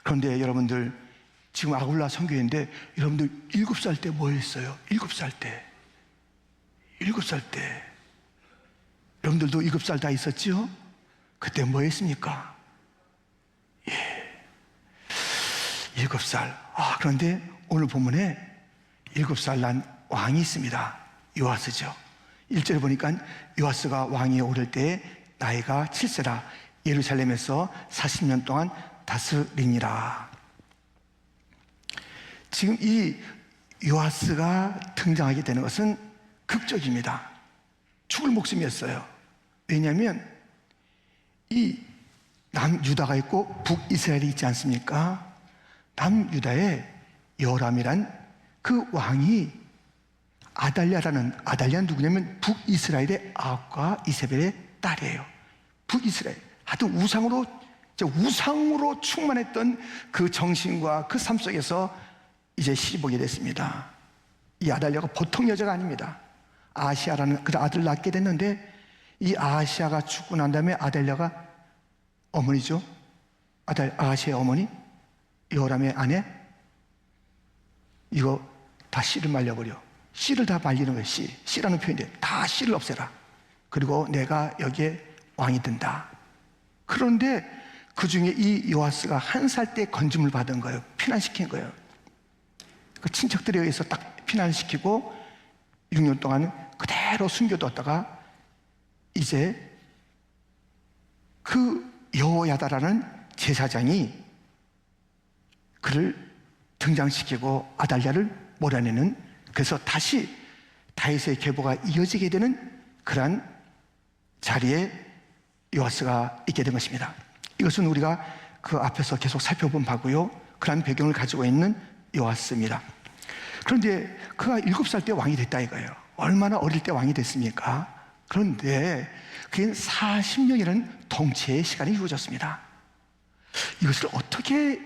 그런데 여러분들, 지금 아굴라 선교회인데 여러분들 7살 때 뭐 했어요? 7살 때. 7살 때. 여러분들도 7살 다 있었죠? 그때 뭐 했습니까? 예. 7살. 그런데 오늘 본문에 7살 난 왕이 있습니다. 요아스죠. 1절에 보니까 요아스가 왕위에 오를 때 나이가 7세라 예루살렘에서 40년 동안 다스리니라. 지금 이 요아스가 등장하게 되는 것은 극적입니다. 죽을 목숨이었어요. 왜냐하면 이 남유다가 있고 북이스라엘이 있지 않습니까? 남유다의 여호람이란 그 왕이 아달랴는 누구냐면 북이스라엘의 아합과 이세벨의 딸이에요. 북이스라엘. 하여튼 우상으로 충만했던 그 정신과 그 삶 속에서 이제 시집오게 됐습니다. 이 아달랴가 보통 여자가 아닙니다. 아하시아라는 그 아들을 낳게 됐는데, 이 아하시아가 죽고 난 다음에 아달랴가 어머니죠. 아하시아의 어머니, 여호람의 아내, 이거 다 씨를 말려버려. 씨를 다 말리는 거예요. 씨라는 표현인데 다 씨를 없애라. 그리고 내가 여기에 왕이 된다. 그런데 그 중에 이 요아스가 1살 때 건짐을 받은 거예요. 피난시킨 거예요. 그 친척들에 의해서 딱 피난시키고 6년 동안 그대로 숨겨뒀다가 이제 그 여호야다라는 제사장이 그를 등장시키고 아달랴를 몰아내는, 그래서 다시 다윗의 계보가 이어지게 되는 그러한 자리에 요아스가 있게 된 것입니다. 이것은 우리가 그 앞에서 계속 살펴본 바고요, 그러한 배경을 가지고 있는 요아스입니다. 그런데 그가 7살 때 왕이 됐다 이거예요. 얼마나 어릴 때 왕이 됐습니까? 그런데 그게 40년이라는 통치의 시간이 이루어졌습니다. 이것을 어떻게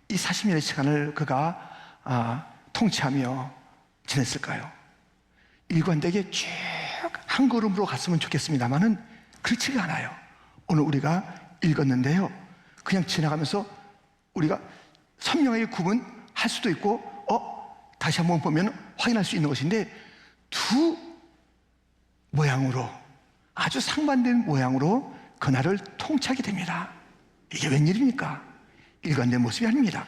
이 40년의 시간을 그가 통치하며 지냈을까요? 일관되게 쭉 한 걸음으로 갔으면 좋겠습니다만은 그렇지가 않아요. 오늘 우리가 읽었는데요, 그냥 지나가면서 우리가 선명하게 구분할 수도 있고 다시 한번 보면 확인할 수 있는 것인데, 두 모양으로, 아주 상반된 모양으로 그날을 통치하게 됩니다. 이게 웬일입니까? 일관된 모습이 아닙니다.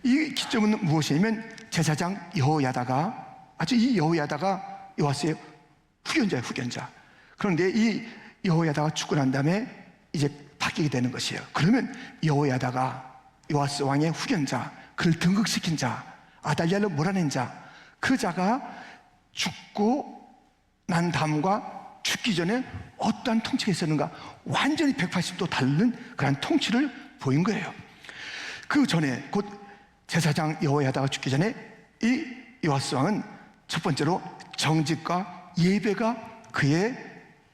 이 기점은 무엇이냐면 제사장 여호야다가, 아주 이 여호야다가 요아스의 후견자. 그런데 이 여호야다가 죽고 난 다음에 이제 바뀌게 되는 것이에요. 그러면 여호야다가 요아스 왕의 후견자, 그를 등극시킨 자, 아달랴를 몰아낸 자, 그 자가 죽고 난 다음과 죽기 전에 어떠한 통치가 있었는가, 완전히 180도 다른 그런 통치를 보인 거예요. 그 전에 곧 제사장 여호야다가 죽기 전에 이 요아스 왕은 첫 번째로 정직과 예배가 그의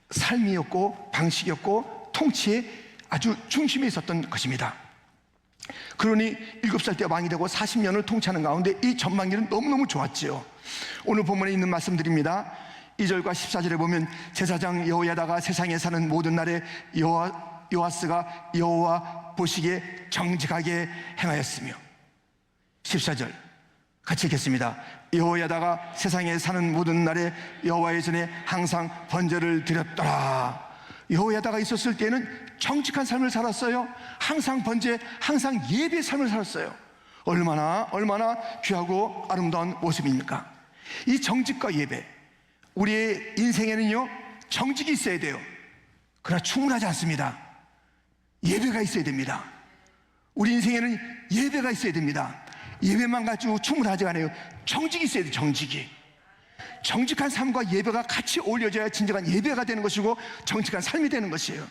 삶이었고 방식이었고 통치의 아주 중심에 있었던 것입니다. 그러니 7살 때 왕이 되고 40년을 통치하는 가운데 이 전망기는 너무너무 좋았지요. 오늘 본문에 있는 말씀드립니다. 2절과 14절에 보면 제사장 여호야다가 세상에 사는 모든 날에 요아스가 여호와 보시기에 정직하게 행하였으며, 14절 같이 읽겠습니다. 여호야다가 세상에 사는 모든 날에 여호와의 전에 항상 번제를 드렸더라. 여호야다가 있었을 때는 정직한 삶을 살았어요. 항상 번제, 항상 예배의 삶을 살았어요. 얼마나 귀하고 아름다운 모습입니까? 이 정직과 예배, 우리의 인생에는요 정직이 있어야 돼요. 그러나 충분하지 않습니다. 예배가 있어야 됩니다. 우리 인생에는 예배가 있어야 됩니다. 예배만 가지고 충분하지 않아요. 정직이 있어야 돼요. 정직한 삶과 예배가 같이 어울려져야 진정한 예배가 되는 것이고 정직한 삶이 되는 것이에요.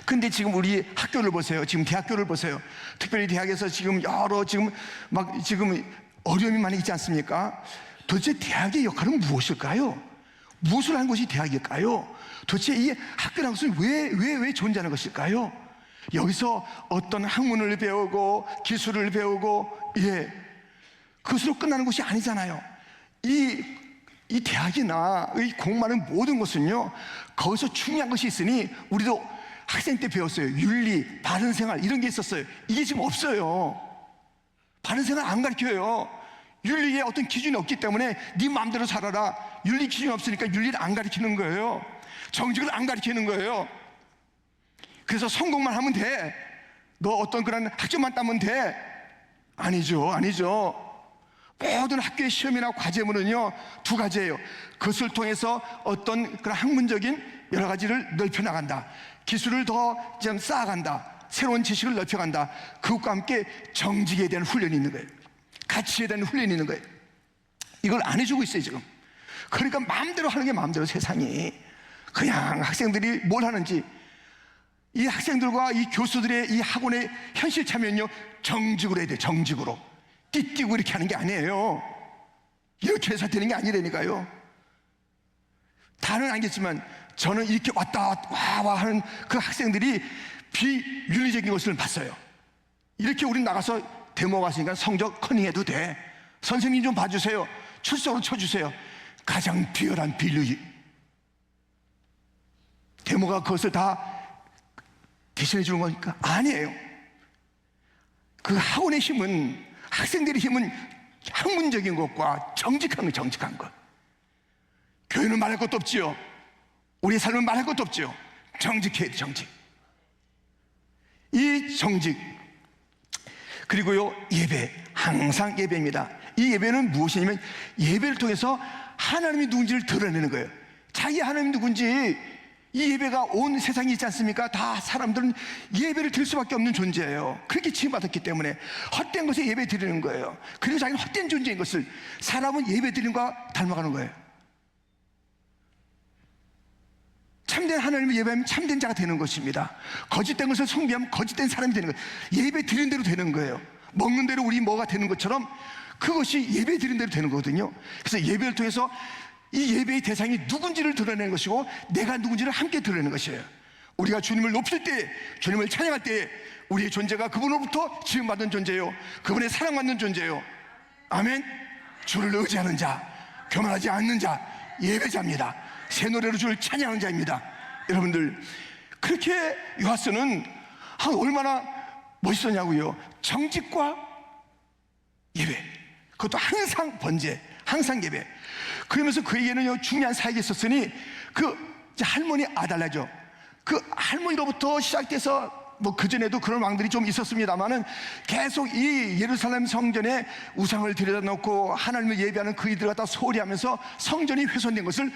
근데 지금 우리 학교를 보세요. 지금 대학교를 보세요. 특별히 대학에서 지금 지금 어려움이 많이 있지 않습니까? 도대체 대학의 역할은 무엇일까요? 무엇을 한 것이 대학일까요? 도대체 이 학교라는 것은 왜 존재하는 것일까요? 여기서 어떤 학문을 배우고 기술을 배우고 그것으로 끝나는 것이 아니잖아요. 이 대학이나 이 공부하는 모든 것은요 거기서 중요한 것이 있으니 우리도 학생 때 배웠어요. 윤리, 바른 생활 이런 게 있었어요. 이게 지금 없어요. 바른 생활 안 가르쳐요. 윤리에 어떤 기준이 없기 때문에 네 마음대로 살아라. 윤리 기준이 없으니까 윤리를 안 가르치는 거예요. 정직을 안 가르치는 거예요. 그래서 성공만 하면 돼. 너 어떤 그런 학점만 따면 돼. 아니죠. 모든 학교의 시험이나 과제문은요, 두 가지예요. 그것을 통해서 어떤 그런 학문적인 여러 가지를 넓혀나간다. 기술을 더 좀 쌓아간다. 새로운 지식을 넓혀간다. 그것과 함께 정직에 대한 훈련이 있는 거예요. 가치에 대한 훈련이 있는 거예요. 이걸 안 해주고 있어요, 지금. 그러니까 마음대로 하는 게 마음대로 세상이. 그냥 학생들이 뭘 하는지, 이 학생들과 이 교수들의 이 학원의 현실 참여는요, 정직으로 해야 돼요. 정직으로. 띠띠고 이렇게 하는 게 아니에요. 이렇게 해서 되는 게 아니라니까요. 다는 알겠지만 저는 이렇게 왔다 하는 그 학생들이 비윤리적인 것을 봤어요. 이렇게 우리 나가서 데모 갔으니까 성적 커닝해도 돼. 선생님 좀 봐주세요. 출석으로 쳐주세요. 가장 비열한 비윤리. 데모가 그것을 다 대신해 주는 거니까? 아니에요. 그 학원의 힘은, 학생들의 힘은 학문적인 것과 정직한 것. 교회는 말할 것도 없지요. 우리의 삶은 말할 것도 없지요. 정직해야 돼, 정직. 이 정직, 그리고요, 예배. 항상 예배입니다. 이 예배는 무엇이냐면, 예배를 통해서 하나님이 누군지를 드러내는 거예요. 자기 하나님이 누군지, 이 예배가 온 세상이 있지 않습니까? 다 사람들은 예배를 드릴 수밖에 없는 존재예요. 그렇게 지음받았기 때문에 헛된 것에 예배 드리는 거예요. 그리고 자기는 헛된 존재인 것을 사람은 예배 드리는 것과 닮아가는 거예요. 참된 하나님을 예배하면 참된 자가 되는 것입니다. 거짓된 것을 숭배하면 거짓된 사람이 되는 거예요. 예배 드리는 대로 되는 거예요. 먹는 대로 우리 뭐가 되는 것처럼 그것이 예배 드리는 대로 되는 거거든요. 그래서 예배를 통해서 이 예배의 대상이 누군지를 드러내는 것이고 내가 누군지를 함께 드러내는 것이에요. 우리가 주님을 높일 때, 주님을 찬양할 때 우리의 존재가 그분으로부터 지음받은 존재예요. 그분의 사랑받는 존재예요. 아멘. 주를 의지하는 자, 교만하지 않는 자, 예배자입니다. 새 노래로 주를 찬양하는 자입니다. 여러분들, 그렇게 요하스는 얼마나 멋있었냐고요. 정직과 예배, 그것도 항상 번제, 항상 예배. 그러면서 그에게는 중요한 사역이 있었으니 할머니 아달랴죠. 그 할머니로부터 시작돼서 그전에도 그런 왕들이 좀 있었습니다만은 계속 이 예루살렘 성전에 우상을 들여다 놓고 하나님을 예배하는 그 이들을 갖다 소홀히 하면서 성전이 훼손된 것을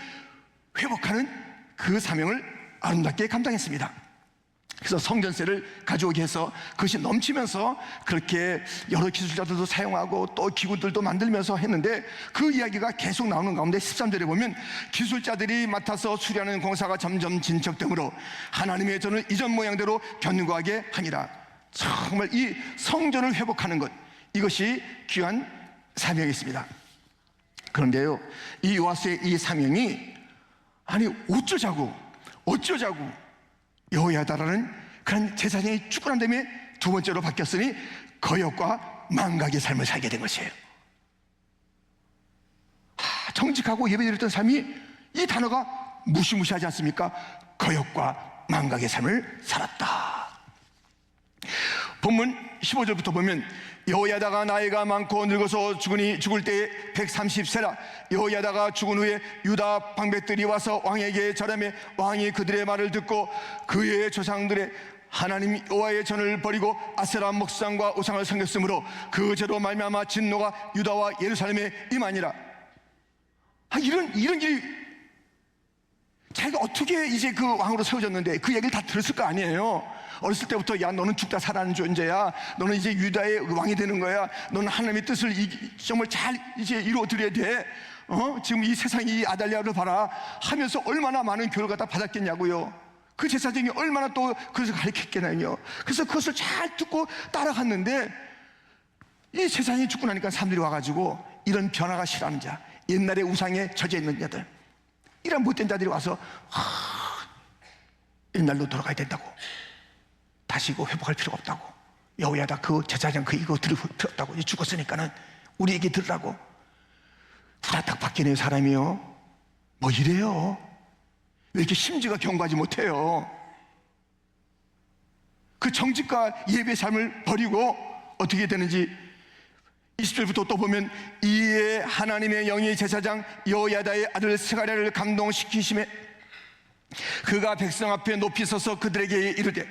회복하는 그 사명을 아름답게 감당했습니다. 그래서 성전세를 가져오게 해서 그것이 넘치면서 그렇게 여러 기술자들도 사용하고 또 기구들도 만들면서 했는데 그 이야기가 계속 나오는 가운데 13절에 보면 기술자들이 맡아서 수리하는 공사가 점점 진척되므로 하나님의 전을 이전 모양대로 견고하게 하니라. 정말 이 성전을 회복하는 것, 이것이 귀한 사명이었습니다. 그런데요, 이 요아스의 이 사명이 어쩌자고 여호야다라는 그런 제사장이 죽고 난 다음에 두 번째로 바뀌었으니 거역과 망각의 삶을 살게 된 것이에요. 정직하고 예배드렸던 삶이, 이 단어가 무시무시하지 않습니까? 거역과 망각의 삶을 살았다. 본문 15절부터 보면 여호야다가 나이가 많고 늙어서 죽을 때에 130세라. 여호야다가 죽은 후에 유다 방백들이 와서 왕에게 절하며 왕이 그들의 말을 듣고 그의 조상들의 하나님 여호와의 전을 버리고 아세라 목상과 우상을 섬겼으므로 그 죄로 말미암아 진노가 유다와 예루살렘에 임하니라. 이런 일이, 자기가 어떻게 이제 그 왕으로 세워졌는데 그 얘기를 다 들었을 거 아니에요. 어렸을 때부터 야, 너는 죽다 살아나는 존재야. 너는 이제 유다의 왕이 되는 거야. 너는 하나님의 뜻을 정말 잘 이제 이루어드려야 돼. 지금 이 세상이 이 아달랴를 봐라 하면서 얼마나 많은 교육을 갖다 받았겠냐고요. 그 제사장이 얼마나 또 그것을 가르쳤겠냐요. 그래서 그것을 잘 듣고 따라갔는데 이 세상이 죽고 나니까 사람들이 와가지고 이런 변화가 싫어하는 자, 옛날에 우상에 젖어 있는 자들, 이런 못된 자들이 와서 옛날로 돌아가야 된다고, 다시 이거 회복할 필요가 없다고, 여호야다 그 제사장 이거 들을 필요 없다고, 이제 죽었으니까는 우리 얘기 들으라고 후다닥 바뀌네요. 사람이요, 뭐 이래요. 왜 이렇게 심지가 견고하지 못해요? 그 정직과 예배의 삶을 버리고 어떻게 되는지 20절부터 또 보면, 이에 하나님의 영이 제사장 여호야다의 아들 스가랴를 감동시키심에 그가 백성 앞에 높이 서서 그들에게 이르되,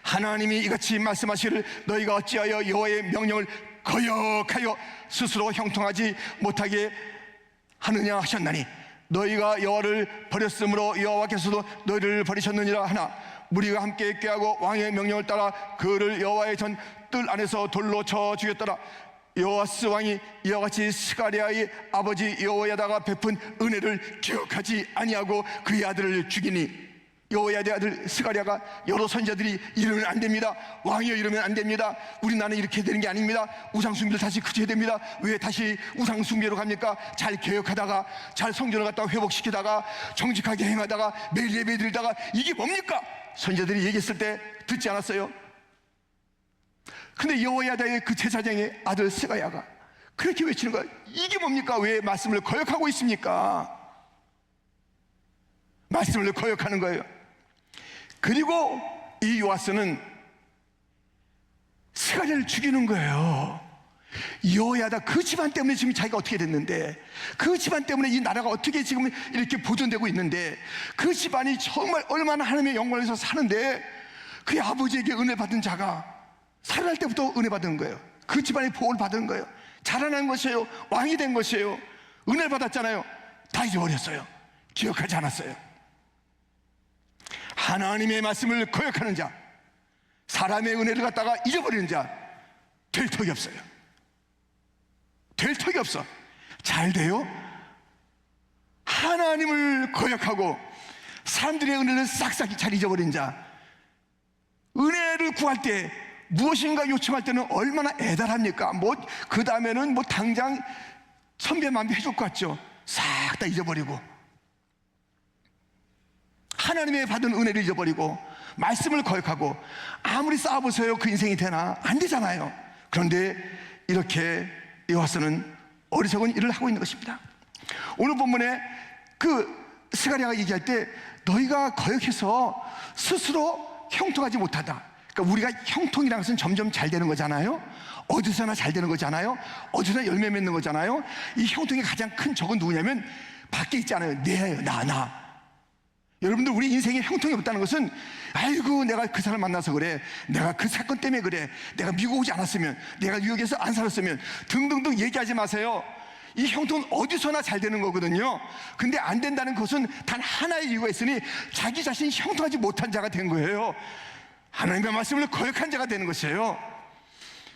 하나님이 이같이 말씀하시기를 너희가 어찌하여 여호와의 명령을 거역하여 스스로 형통하지 못하게 하느냐 하셨나니, 너희가 여호와를 버렸으므로 여호와께서도 너희를 버리셨느니라 하나, 무리가 함께 꾀하고 왕의 명령을 따라 그를 여호와의 전 뜰 안에서 돌로 쳐 죽였더라. 여호아스 왕이 이와 같이 스가랴의 아버지 여호야다가 베푼 은혜를 기억하지 아니하고 그의 아들을 죽이니, 여호야다의 아들 스가랴가 여러 선지자들이 이러면 안 됩니다, 왕이여 이러면 안 됩니다, 우리 나라는 이렇게 되는 게 아닙니다, 우상숭배를 다시 그쳐야 됩니다. 왜 다시 우상숭배로 갑니까? 잘 개혁하다가, 잘 성전을 갖다가 회복시키다가, 정직하게 행하다가, 매일 예배 드리다가 이게 뭡니까? 선지자들이 얘기했을 때 듣지 않았어요? 근데 여호야다의 그 제사장의 아들 스가랴가 그렇게 외치는 거야. 이게 뭡니까? 왜 말씀을 거역하고 있습니까? 말씀을 거역하는 거예요. 그리고 이 요아스는 스가랴를 죽이는 거예요. 여호야다 그 집안 때문에 지금 자기가 어떻게 됐는데, 그 집안 때문에 이 나라가 어떻게 지금 이렇게 보존되고 있는데, 그 집안이 정말 얼마나 하나님의 영광을 위해서 사는데, 그의 아버지에게 은혜 받은 자가 살아날 때부터 은혜 받은 거예요. 그 집안의 복을 받은 거예요. 자라난 것이에요. 왕이 된 것이에요. 은혜를 받았잖아요. 다 잊어버렸어요. 기억하지 않았어요. 하나님의 말씀을 거역하는 자, 사람의 은혜를 갖다가 잊어버리는 자, 될 턱이 없어요. 될 턱이 없어. 잘 돼요? 하나님을 거역하고 사람들의 은혜를 싹싹 잘 잊어버린 자, 은혜를 구할 때, 무엇인가 요청할 때는 얼마나 애달합니까? 그 다음에는 당장 천배만배 해줄 것 같죠? 싹 다 잊어버리고, 하나님의 받은 은혜를 잊어버리고, 말씀을 거역하고, 아무리 쌓아보세요, 그 인생이 되나? 안 되잖아요. 그런데 이렇게 여호와스는 어리석은 일을 하고 있는 것입니다. 오늘 본문에 그 스가랴가 얘기할 때, 너희가 거역해서 스스로 형통하지 못하다. 그러니까 우리가 형통이라는 것은 점점 잘 되는 거잖아요. 어디서나 잘 되는 거잖아요. 어디서나 열매 맺는 거잖아요. 이 형통의 가장 큰 적은 누구냐면 밖에 있잖아요. 나. 여러분들, 우리 인생에 형통이 없다는 것은, 아이고 내가 그 사람 만나서 그래, 내가 그 사건 때문에 그래, 내가 미국 오지 않았으면, 내가 뉴욕에서 안 살았으면 등등등 얘기하지 마세요. 이 형통은 어디서나 잘 되는 거거든요. 근데 안 된다는 것은 단 하나의 이유가 있으니, 자기 자신이 형통하지 못한 자가 된 거예요. 하나님의 말씀을 거역한 자가 되는 것이에요.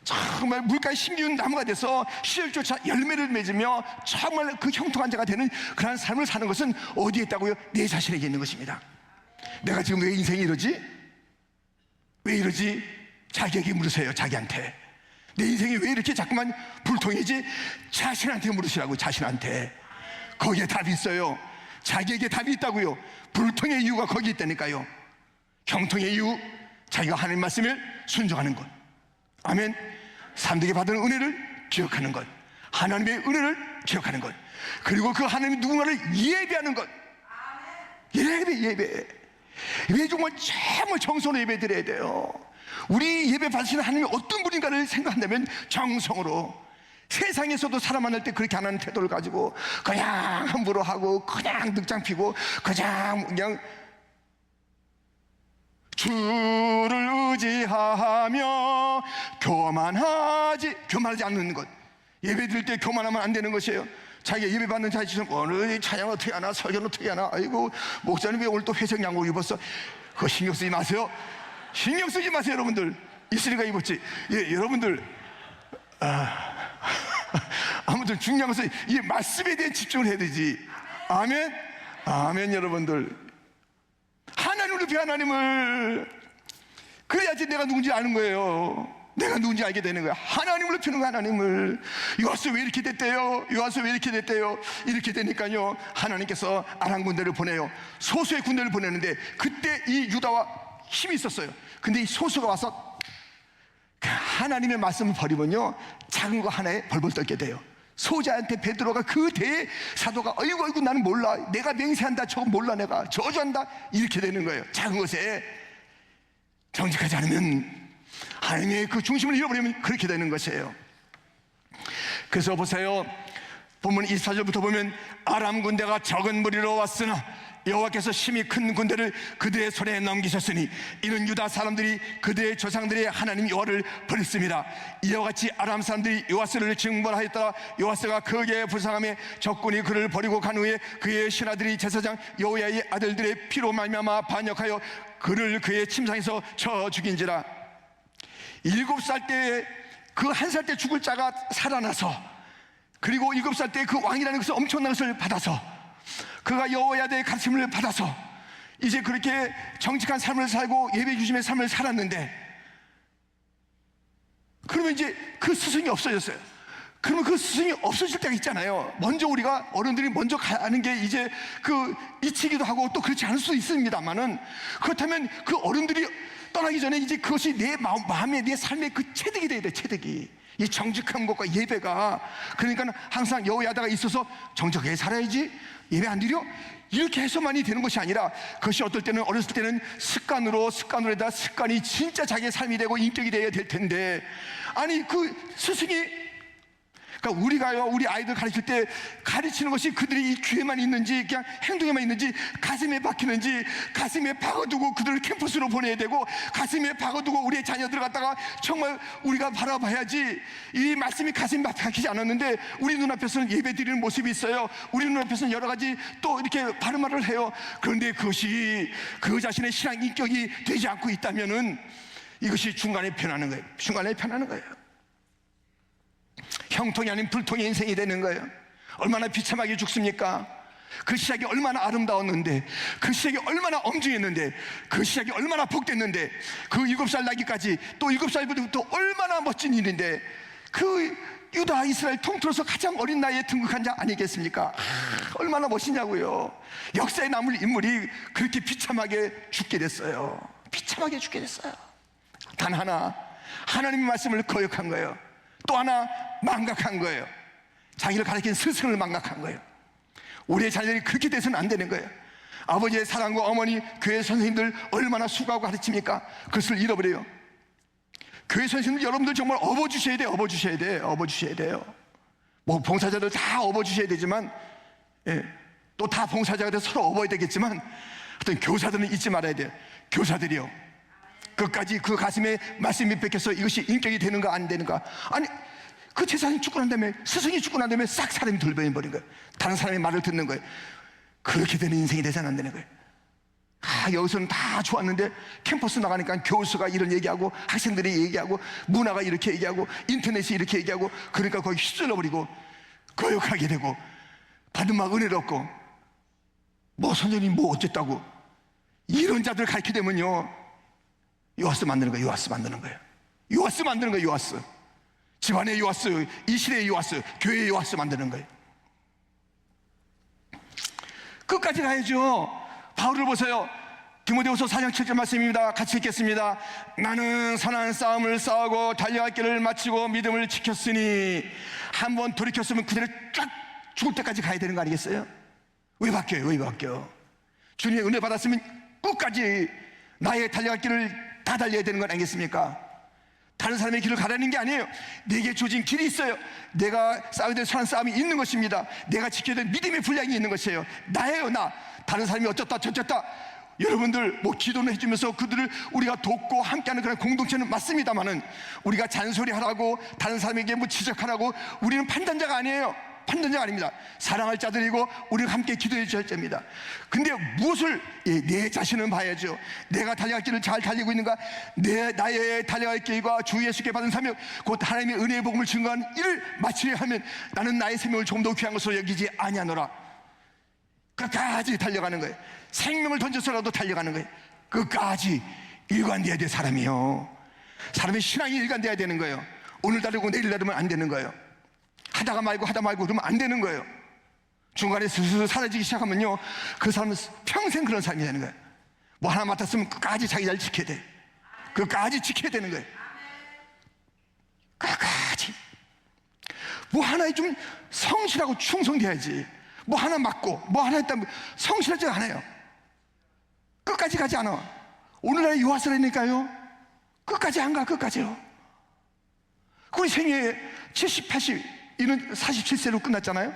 정말 물가에 심기운 나무가 돼서 시절조차 열매를 맺으며 정말 그 형통한 자가 되는 그런 삶을 사는 것은 어디에 있다고요? 내 자신에게 있는 것입니다. 내가 지금 왜 인생이 이러지? 왜 이러지? 자기에게 물으세요. 자기한테. 내 인생이 왜 이렇게 자꾸만 불통이지? 자신한테 물으시라고. 자신한테. 거기에 답이 있어요. 자기에게 답이 있다고요. 불통의 이유가 거기 있다니까요. 형통의 이유, 자기가 하나님 말씀을 순종하는 것. 아멘. 사람들에게 받은 은혜를 기억하는 것, 하나님의 은혜를 기억하는 것, 그리고 그 하나님 누군가를 예배하는 것. 예배. 정말 정성으로 예배 드려야 돼요. 우리 예배 받으시는 하나님이 어떤 분인가를 생각한다면 정성으로, 세상에서도 사람 만날 때 그렇게 안 하는 태도를 가지고 그냥 함부로 하고, 그냥 늑장 피고, 그냥 주를 의지하며 교만하지 않는 것. 예배 드릴 때 교만하면 안 되는 것이에요. 자기가 예배 받는 자에 지금 오늘 찬양 어떻게 하나, 설교는 어떻게 하나, 아이고 목사님 왜 오늘 또 회색 양복 입었어? 그거 신경 쓰지 마세요. 신경 쓰지 마세요. 여러분들 있으니까 입었지. 여러분들 아무튼 중요한 것은 이 말씀에 대한 집중을 해야 되지. 아멘. 여러분들, 하나님을 높이, 하나님을, 그래야지 내가 누군지 아는 거예요. 내가 누군지 알게 되는 거야. 하나님을 높이는 거야. 하나님을. 요아스 왜 이렇게 됐대요? 이렇게 되니까요, 하나님께서 아람 군대를 보내요. 소수의 군대를 보내는데, 그때 이 유다와 힘이 있었어요. 근데 이 소수가 와서 하나님의 말씀을 버리면요, 작은 거 하나에 벌벌 떨게 돼요. 소자한테 베드로가, 그 대의 사도가, 어이구 나는 몰라, 내가 맹세한다, 저거 몰라, 내가 저주한다, 이렇게 되는 거예요. 작은 것에. 정직하지 않으면 하나님의 그 중심을 잃어버리면 그렇게 되는 것이에요. 그래서 보세요. 본문 24절부터 보면 아람 군대가 적은 무리로 왔으나 여호와께서 심히 큰 군대를 그들의 손에 넘기셨으니 이는 유다 사람들이 그들의 조상들의 하나님 여호와를 버렸습니다. 이와 같이 아람 사람들이 요아스를 징벌하였다가 요아스가 크게 불쌍함에 적군이 그를 버리고 간 후에 그의 신하들이 제사장 여호야의 아들들의 피로 말미암아 반역하여 그를 그의 침상에서 쳐 죽인지라. 7살 때 그 1살 때 죽을 자가 살아나서, 그리고 7살 때 그 왕이라는 것을 엄청난 것을 받아서, 그가 여호야의 가르침을 받아서 이제 그렇게 정직한 삶을 살고 예배 중심의 삶을 살았는데, 그러면 이제 그 스승이 없어졌어요. 그러면 그 스승이 없어질 때가 있잖아요. 먼저 우리가 어른들이 먼저 가는 게 이제 그 이치기도 하고 또 그렇지 않을 수도 있습니다만은, 그렇다면 그 어른들이 떠나기 전에 이제 그것이 내 마음에, 내 삶의 그 체득이 돼야 돼. 체득이, 이 정직한 것과 예배가. 그러니까 항상 여호야다가 있어서 정직하게 살아야지, 예배 안 드려? 이렇게 해서만이 되는 것이 아니라, 그것이 어떨 때는, 어렸을 때는 습관으로 해다 습관이 진짜 자기의 삶이 되고 인격이 되어야 될 텐데, 아니 그 스승이, 그러니까 우리가요, 우리 아이들 가르칠 때 가르치는 것이 그들이 이 귀에만 있는지 그냥 행동에만 있는지, 가슴에 박히는지, 가슴에 박아두고 그들을 캠퍼스로 보내야 되고, 가슴에 박아두고 우리의 자녀들을 갖다가 정말 우리가 바라봐야지. 이 말씀이 가슴에 박히지 않았는데 우리 눈앞에서는 예배 드리는 모습이 있어요. 우리 눈앞에서는 여러 가지 또 이렇게 바른 말을 해요. 그런데 그것이 그 자신의 신앙 인격이 되지 않고 있다면은 이것이 중간에 변하는 거예요. 중간에 변하는 거예요. 형통이 아닌 불통의 인생이 되는 거예요. 얼마나 비참하게 죽습니까? 그 시작이 얼마나 아름다웠는데, 그 시작이 얼마나 엄중했는데, 그 시작이 얼마나 복됐는데, 그 7살 나기까지 또 7살부터 얼마나 멋진 일인데, 그 유다 이스라엘 통틀어서 가장 어린 나이에 등극한 자 아니겠습니까? 얼마나 멋있냐고요. 역사에 남을 인물이 그렇게 비참하게 죽게 됐어요. 비참하게 죽게 됐어요. 단 하나, 하나님의 말씀을 거역한 거예요. 또 하나, 망각한 거예요. 자기를 가르친 스승을 망각한 거예요. 우리의 자녀들이 그렇게 돼서는 안 되는 거예요. 아버지의 사랑과 어머니, 교회 선생님들 얼마나 수고하고 가르칩니까? 그것을 잃어버려요. 교회 선생님들 여러분들 정말 업어주셔야 돼요. 업어주셔야 돼요. 업어주셔야 돼요. 뭐 봉사자들 다 업어주셔야 되지만, 또 다 봉사자가 돼서 서로 업어야 되겠지만, 어떤 교사들은 잊지 말아야 돼요. 교사들이요, 끝까지 그 가슴에 말씀이 뺏겨서 이것이 인격이 되는가 안 되는가. 아니 그 제사장이 죽고 난 다음에, 스승이 죽고 난 다음에 싹 사람이 돌변해버린 거예요. 다른 사람의 말을 듣는 거예요. 그렇게 되는 인생이 되서는 안 되는 거예요. 여기서는 다 좋았는데 캠퍼스 나가니까 교수가 이런 얘기하고, 학생들이 얘기하고, 문화가 이렇게 얘기하고, 인터넷이 이렇게 얘기하고, 그러니까 거기 휩쓸려버리고 거역하게 되고, 받은 막 은혜를 얻고, 뭐 선생님 뭐 어쨌다고, 이런 자들 가르치게 되면요, 요아스 만드는 거예요. 요아스 만드는 거예요. 요아스 만드는 거예요. 요아스. 집안의 요아스, 이 시대의 요아스, 교회의 요아스 만드는 거예요. 끝까지 가야죠. 바울을 보세요. 디모데후서 4장 7절 말씀입니다. 같이 읽겠습니다. 나는 선한 싸움을 싸우고 달려갈 길을 마치고 믿음을 지켰으니, 한번 돌이켰으면 그대로 쫙 죽을 때까지 가야 되는 거 아니겠어요? 왜 바뀌어요? 왜 바뀌어? 주님의 은혜 받았으면 끝까지 나의 달려갈 길을 다 달려야 되는 건 아니겠습니까? 다른 사람의 길을 가라는 게 아니에요. 내게 주어진 길이 있어요. 내가 싸워야 될 선한 싸움이 있는 것입니다. 내가 지켜야 될 믿음의 분량이 있는 것이에요. 나예요, 나. 다른 사람이 어쩌다 저쩌다, 여러분들 뭐 기도는 해주면서 그들을 우리가 돕고 함께하는 그런 공동체는 맞습니다만은, 우리가 잔소리하라고, 다른 사람에게 뭐 지적하라고, 우리는 판단자가 아니에요. 판단자가 아닙니다. 사랑할 자들이고 우리가 함께 기도해 줄 자입니다. 근데 무엇을, 내 자신을 봐야죠. 내가 달려갈 길을 잘 달리고 있는가? 나의 달려갈 길과 주 예수께 받은 사명, 곧 하나님의 은혜의 복음을 증거하는 일을 마치려 하면 나는 나의 생명을 좀 더 귀한 것으로 여기지 아니하노라. 끝까지 달려가는 거예요. 생명을 던져서라도 달려가는 거예요. 끝까지 일관돼야 될 사람이요. 사람의 신앙이 일관돼야 되는 거예요. 오늘 다르고 내일 다르면 안 되는 거예요. 하다 말고 그러면 안 되는 거예요. 중간에 슬슬 사라지기 시작하면요, 그 사람은 평생 그런 삶이 되는 거예요. 뭐 하나 맡았으면 끝까지 자기 잘 지켜야 돼. 끝까지 지켜야 되는 거예요. 끝까지. 뭐 하나에 좀 성실하고 충성돼야지. 뭐 하나 맡고 뭐 하나 했다면 성실하지 않아요. 끝까지 가지 않아. 오늘날의 요아스라니까요. 끝까지 안 가, 끝까지요. 우리 생애 70, 80, 이는 47세로 끝났잖아요.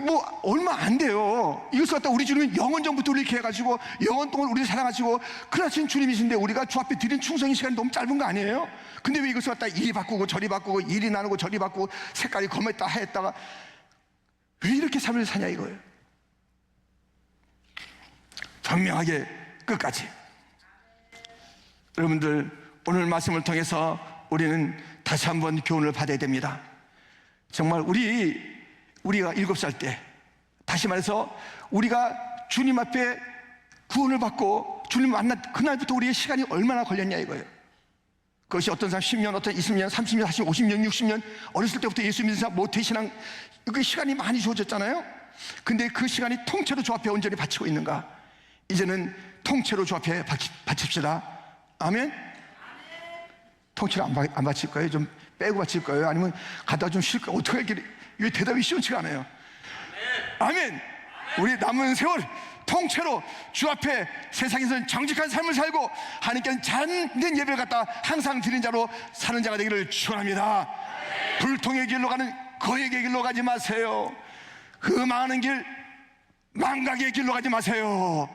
뭐 얼마 안 돼요. 이것을 갖다 우리 주님은 영원 전부터 우리 이렇게 해가지고 영원 동안 우리를 사랑하시고 크나신 주님이신데 우리가 주 앞에 드린 충성의 시간이 너무 짧은 거 아니에요? 근데 왜 이것을 갖다 이리 바꾸고 저리 바꾸고 이리 나누고 저리 바꾸고 색깔이 검했다 하였다가 왜 이렇게 삶을 사냐 이거예요. 분명하게 끝까지. 여러분들, 오늘 말씀을 통해서 우리는 다시 한번 교훈을 받아야 됩니다. 정말 우리가 7살 때, 다시 말해서 우리가 주님 앞에 구원을 받고 주님 만난 그날부터 우리의 시간이 얼마나 걸렸냐 이거예요. 그것이 어떤 사람 10년, 어떤 20년, 30년, 40년, 50년, 60년, 어렸을 때부터 예수 믿는 사람, 모태신앙, 그 시간이 많이 주어졌잖아요. 근데 그 시간이 통째로 주 앞에 온전히 바치고 있는가? 이제는 통째로 주 앞에 바칩시다. 아멘? 통째로 안 바칠 거예요? 좀 빼고 바칠 거예요? 아니면 가다가 좀 쉴 거예요? 어떻게 이렇게, 왜 대답이 시원치가 않아요? 아멘! 우리 남은 세월 통째로 주 앞에 세상에서는 정직한 삶을 살고 하나님께는 참된 예배를 갖다 항상 드린 자로 사는 자가 되기를 축원합니다. 불통의 길로 가는 거액의 길로 가지 마세요. 그 망하는 길, 망각의 길로 가지 마세요.